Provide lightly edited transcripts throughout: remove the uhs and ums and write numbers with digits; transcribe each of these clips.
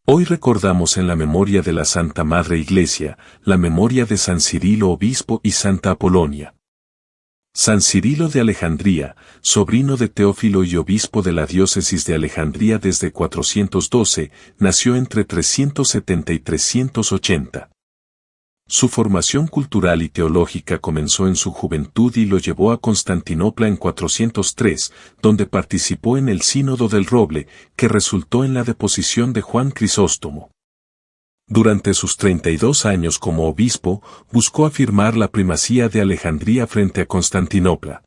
Hoy recordamos en la memoria de la Santa Madre Iglesia, la memoria de San Cirilo Obispo y Santa Apolonia. San Cirilo de Alejandría, sobrino de Teófilo y obispo de la diócesis de Alejandría desde 412, nació entre 370 y 380. Su formación cultural y teológica comenzó en su juventud y lo llevó a Constantinopla en 403, donde participó en el Sínodo del Roble, que resultó en la deposición de Juan Crisóstomo. Durante sus 32 años como obispo, buscó afirmar la primacía de Alejandría frente a Constantinopla.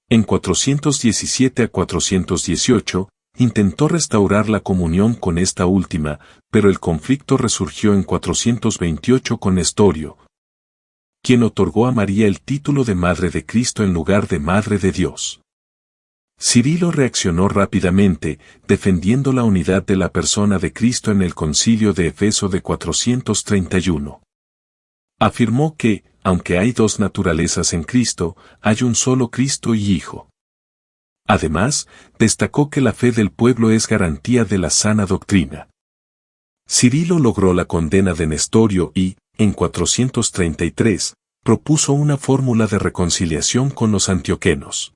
En 417 a 418, intentó restaurar la comunión con esta última, pero el conflicto resurgió en 428 con Nestorio, quien otorgó a María el título de Madre de Cristo en lugar de Madre de Dios. Cirilo reaccionó rápidamente, defendiendo la unidad de la persona de Cristo en el Concilio de Éfeso de 431. Afirmó que, aunque hay dos naturalezas en Cristo, hay un solo Cristo y Hijo. Además, destacó que la fe del pueblo es garantía de la sana doctrina. Cirilo logró la condena de Nestorio y, en 433, propuso una fórmula de reconciliación con los antioquenos.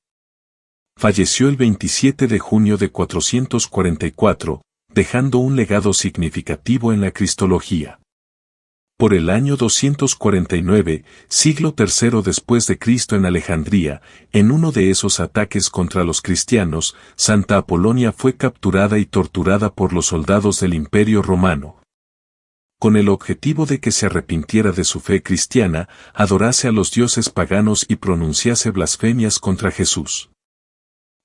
Falleció el 27 de junio de 444, dejando un legado significativo en la cristología. Por el año 249, siglo III después de Cristo en Alejandría, en uno de esos ataques contra los cristianos, Santa Apolonia fue capturada y torturada por los soldados del Imperio Romano. Con el objetivo de que se arrepintiera de su fe cristiana, adorase a los dioses paganos y pronunciase blasfemias contra Jesús.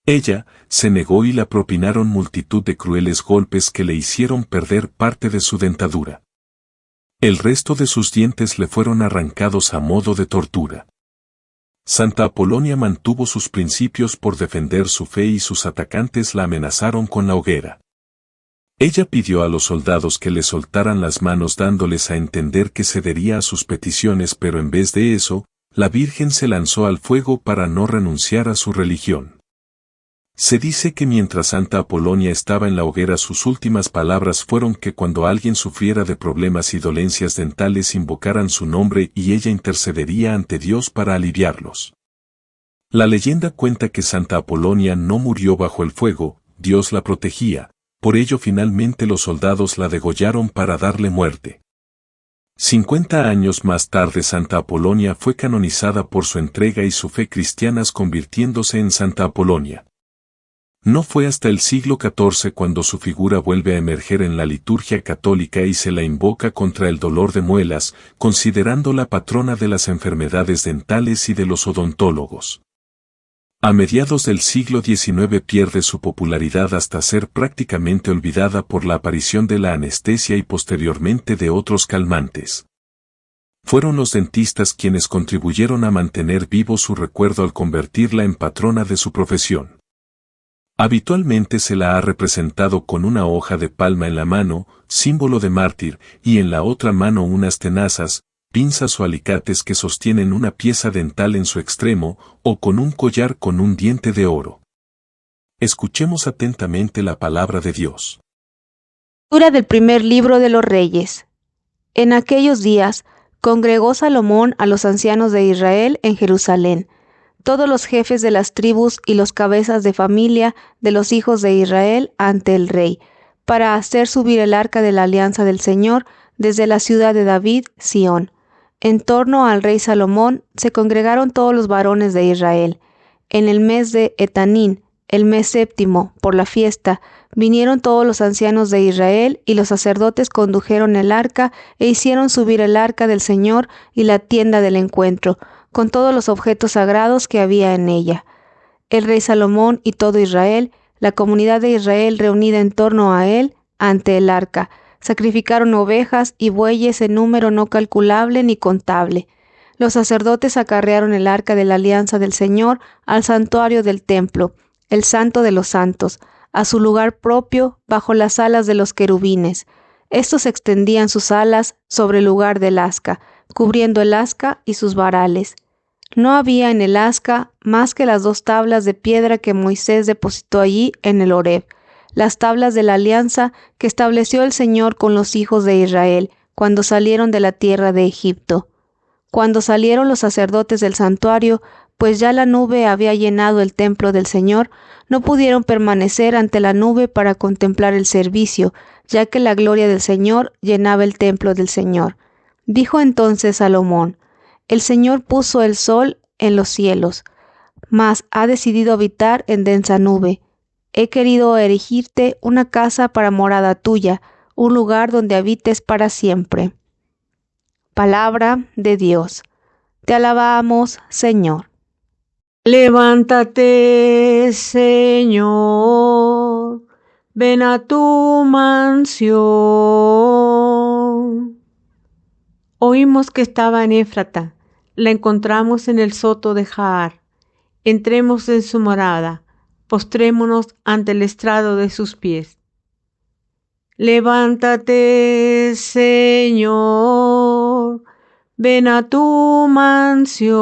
Ella se negó y la propinaron multitud de crueles golpes que le hicieron perder parte de su dentadura. El resto de sus dientes le fueron arrancados a modo de tortura. Santa Apolonia mantuvo sus principios por defender su fe y sus atacantes la amenazaron con la hoguera. Ella pidió a los soldados que le soltaran las manos dándoles a entender que cedería a sus peticiones, pero en vez de eso, la Virgen se lanzó al fuego para no renunciar a su religión. Se dice que mientras Santa Apolonia estaba en la hoguera sus últimas palabras fueron que cuando alguien sufriera de problemas y dolencias dentales invocaran su nombre y ella intercedería ante Dios para aliviarlos. La leyenda cuenta que Santa Apolonia no murió bajo el fuego, Dios la protegía, por ello finalmente los soldados la degollaron para darle muerte. 50 años más tarde Santa Apolonia fue canonizada por su entrega y su fe cristianas convirtiéndose en Santa Apolonia. No fue hasta el siglo XIV cuando su figura vuelve a emerger en la liturgia católica y se la invoca contra el dolor de muelas, considerándola patrona de las enfermedades dentales y de los odontólogos. A mediados del siglo XIX pierde su popularidad hasta ser prácticamente olvidada por la aparición de la anestesia y posteriormente de otros calmantes. Fueron los dentistas quienes contribuyeron a mantener vivo su recuerdo al convertirla en patrona de su profesión. Habitualmente se la ha representado con una hoja de palma en la mano, símbolo de mártir, y en la otra mano unas tenazas, pinzas o alicates que sostienen una pieza dental en su extremo, o con un collar con un diente de oro. Escuchemos atentamente la palabra de Dios. Lectura del primer libro de los Reyes. En aquellos días, congregó Salomón a los ancianos de Israel en Jerusalén, todos los jefes de las tribus y los cabezas de familia de los hijos de Israel ante el rey, para hacer subir el arca de la alianza del Señor desde la ciudad de David, Sión. En torno al rey Salomón se congregaron todos los varones de Israel. En el mes de Etanín, el mes séptimo, por la fiesta, vinieron todos los ancianos de Israel y los sacerdotes condujeron el arca e hicieron subir el arca del Señor y la tienda del encuentro, con todos los objetos sagrados que había en ella. El rey Salomón y todo Israel, la comunidad de Israel reunida en torno a él, ante el arca, sacrificaron ovejas y bueyes en número no calculable ni contable. Los sacerdotes acarrearon el arca de la alianza del Señor al santuario del templo, el santo de los santos, a su lugar propio bajo las alas de los querubines. Estos extendían sus alas sobre el lugar del asca, cubriendo el asca y sus varales. No había en el asca más que las 2 tablas de piedra que Moisés depositó allí en el Horeb, las tablas de la alianza que estableció el Señor con los hijos de Israel cuando salieron de la tierra de Egipto. Cuando salieron los sacerdotes del santuario, pues ya la nube había llenado el templo del Señor, no pudieron permanecer ante la nube para contemplar el servicio, ya que la gloria del Señor llenaba el templo del Señor. Dijo entonces Salomón: El Señor puso el sol en los cielos, mas ha decidido habitar en densa nube. He querido erigirte una casa para morada tuya, un lugar donde habites para siempre. Palabra de Dios. Te alabamos, Señor. Levántate, Señor, ven a tu mansión. Oímos que estaba en Éfrata, la encontramos en el soto de Jaar. Entremos en su morada, postrémonos ante el estrado de sus pies. Levántate, Señor, ven a tu mansión.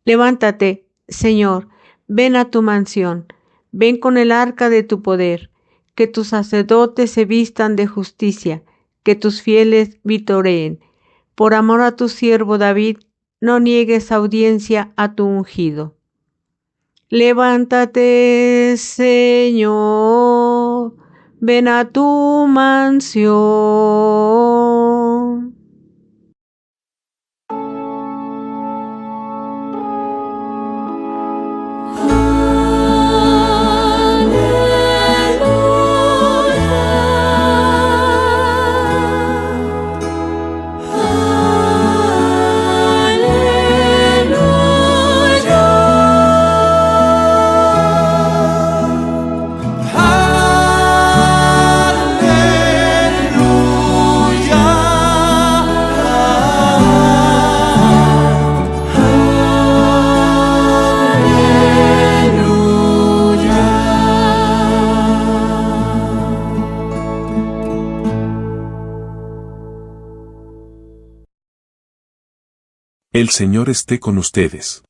Levántate, Señor, ven a tu mansión, ven con el arca de tu poder, que tus sacerdotes se vistan de justicia, que tus fieles vitoreen. Por amor a tu siervo David, no niegues audiencia a tu ungido. Levántate, Señor, ven a tu mansión. El Señor esté con ustedes.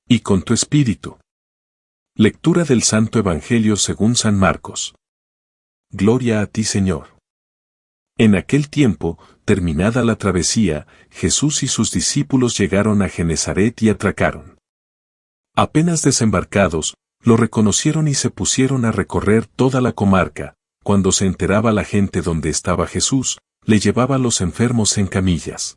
Y con tu espíritu. Lectura del Santo Evangelio según San Marcos. Gloria a ti, Señor. En aquel tiempo, terminada la travesía, Jesús y sus discípulos llegaron a Genesaret y atracaron. Apenas desembarcados, lo reconocieron y se pusieron a recorrer toda la comarca. Cuando se enteraba la gente donde estaba Jesús, le llevaba a los enfermos en camillas.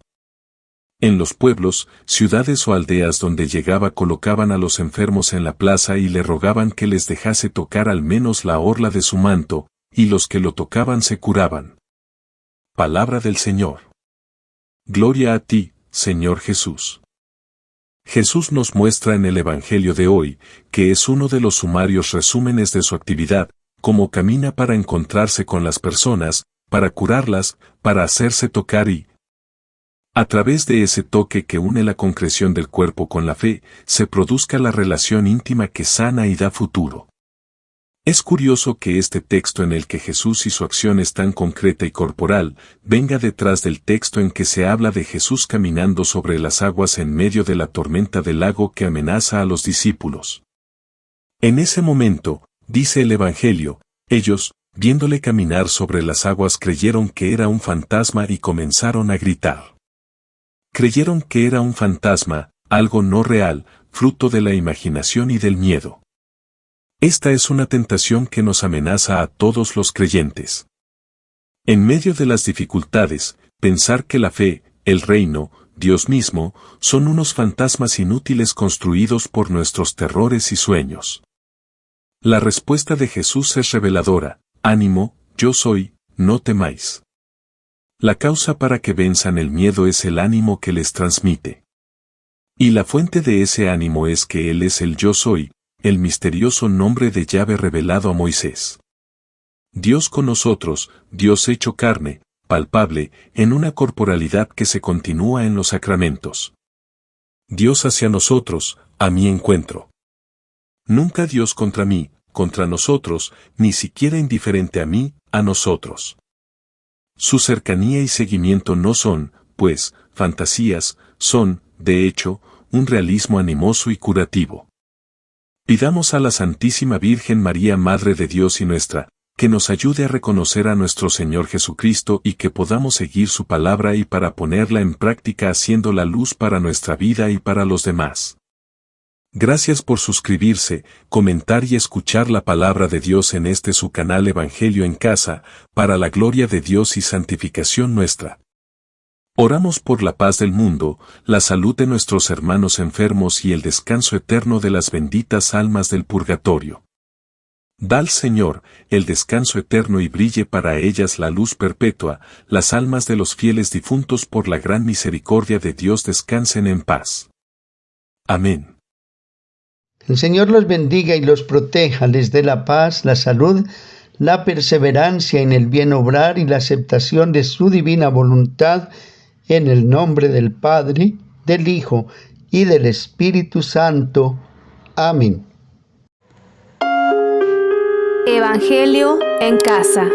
En los pueblos, ciudades o aldeas donde llegaba colocaban a los enfermos en la plaza y le rogaban que les dejase tocar al menos la orla de su manto, y los que lo tocaban se curaban. Palabra del Señor. Gloria a ti, Señor Jesús. Jesús nos muestra en el Evangelio de hoy, que es uno de los sumarios resúmenes de su actividad, cómo camina para encontrarse con las personas, para curarlas, para hacerse tocar y, a través de ese toque que une la concreción del cuerpo con la fe, se produzca la relación íntima que sana y da futuro. Es curioso que este texto en el que Jesús y su acción es tan concreta y corporal, venga detrás del texto en que se habla de Jesús caminando sobre las aguas en medio de la tormenta del lago que amenaza a los discípulos. En ese momento, dice el Evangelio, ellos, viéndole caminar sobre las aguas, creyeron que era un fantasma y comenzaron a gritar. Creyeron que era un fantasma, algo no real, fruto de la imaginación y del miedo. Esta es una tentación que nos amenaza a todos los creyentes. En medio de las dificultades, pensar que la fe, el reino, Dios mismo, son unos fantasmas inútiles construidos por nuestros terrores y sueños. La respuesta de Jesús es reveladora: ánimo, yo soy, no temáis. La causa para que venzan el miedo es el ánimo que les transmite. Y la fuente de ese ánimo es que Él es el yo soy, el misterioso nombre de Yahvé revelado a Moisés. Dios con nosotros, Dios hecho carne, palpable, en una corporalidad que se continúa en los sacramentos. Dios hacia nosotros, a mi encuentro. Nunca Dios contra mí, contra nosotros, ni siquiera indiferente a mí, a nosotros. Su cercanía y seguimiento no son, pues, fantasías, son, de hecho, un realismo animoso y curativo. Pidamos a la Santísima Virgen María, Madre de Dios y nuestra, que nos ayude a reconocer a nuestro Señor Jesucristo y que podamos seguir su palabra y para ponerla en práctica haciendo la luz para nuestra vida y para los demás. Gracias por suscribirse, comentar y escuchar la palabra de Dios en este su canal Evangelio en Casa, para la gloria de Dios y santificación nuestra. Oramos por la paz del mundo, la salud de nuestros hermanos enfermos y el descanso eterno de las benditas almas del purgatorio. Da al Señor el descanso eterno y brille para ellas la luz perpetua, las almas de los fieles difuntos por la gran misericordia de Dios descansen en paz. Amén. El Señor los bendiga y los proteja, les dé la paz, la salud, la perseverancia en el bien obrar y la aceptación de su divina voluntad, en el nombre del Padre, del Hijo y del Espíritu Santo. Amén. Evangelio en Casa.